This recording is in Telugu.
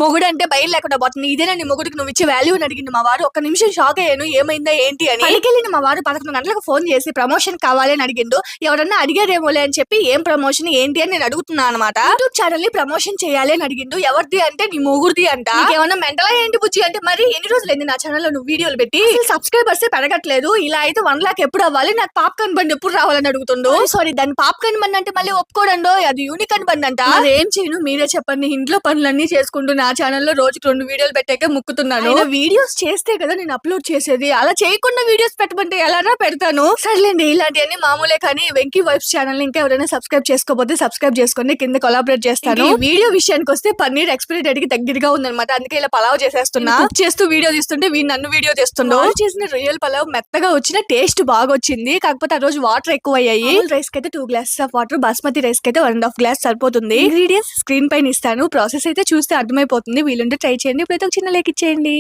మొగుడు అంటే భయం లేకుండా పోతుంది. ఇదేనా నీ మొగుడికి నువ్వు ఇచ్చే వాల్యూ అని అడిగింది మా వారు. ఒక్క నిమిషం షాక్ అయ్యాను, ఏమైందా ఏంటి అని. పనికెళ్ళిన మా వారు 11 గంటలకు ఫోన్ చేసి ప్రమోషన్ కావాలి అని అడిగిండు. ఎవరన్నా అడిగారేమోలే అని చెప్పి ఏం ప్రమోషన్ ఏంటి అని నేను అడుగుతున్నా అనమాట. యూట్యూబ్ ఛానల్ ని ప్రమోషన్ చేయాలి అని అడిగిండు. ఎవరిది అంటే నీ మొగుడిది అంట. ఏమన్నా మెంటల్ ఏంటి బుజ్జి అంటే, మరి ఎన్ని రోజులైంది నా ఛానల్ లో నువ్వు వీడియోలు పెట్టి? సబ్స్క్రైబర్స్ పెరగట్లేదు. ఇలా అయితే 1 లాక్ ఎప్పుడు అవ్వాలి, నాకు పాప్కార్న్ బండి ఎప్పుడు రావాలని అడుగుతుండు. సారీ, దాని పాప్కార్న్ బండి అంటే మళ్ళీ ఒప్పుకోడండో, అది యూనికార్న్ బండి అంట. ఏం చేయను మీరే చెప్పండి. ఇంట్లో పనులన్నీ చేసుకుంటూ నా ఛానల్లో రోజుకి 2 వీడియోలు పెట్టాక ముక్కుతున్నాను. వీడియోస్ చేస్తే కదా నేను అప్లోడ్ చేసేది, అలా చేయకుండా వీడియోస్ పెట్టమంటే ఎలా పెడతాను? సర్లేండి, ఇలాంటివన్నీ మామూలే. కానీ వెంకీ వైఫ్స్ ఛానల్ ఇంకా ఎవరైనా సబ్స్క్రైబ్ చేసుకోకపోతే సబ్స్క్రైబ్ చేసుకోండి, కింద కొలాబరేట్ చేస్తాను. వీడియో విషయానికి వస్తే పన్నీర్ ఎక్స్పైరీ డేట్ కి దగ్గరగా ఉందన్నమాట. అందుకే ఇలా పలావ్ చేసేస్తున్నా. చేస్తూ వీడియో తీస్తుంటే వీడు నన్ను వీడియో తీస్తుండో. చేసిన రొయ్యల పలావ్ మెత్తగా వచ్చిన టేస్ట్ బాగా వచ్చింది. కాకపోతే ఆ రోజు వాటర్ ఎక్కువ అయ్యాయి. రైస్ కి అయితే 2 glasses of water, basmati rice కి అయితే 1.5 glass సరిపోతుంది. ఇంగ్రీడియంట్స్ స్క్రీన్ పైన ఇస్తాను, ప్రాసెస్ అయితే చూస్తే అర్థమైపోతుంది. వీలుంటే ట్రై చేయండి. ఇప్పుడైతే ఒక చిన్న లైక్ ఇచ్చేయండి.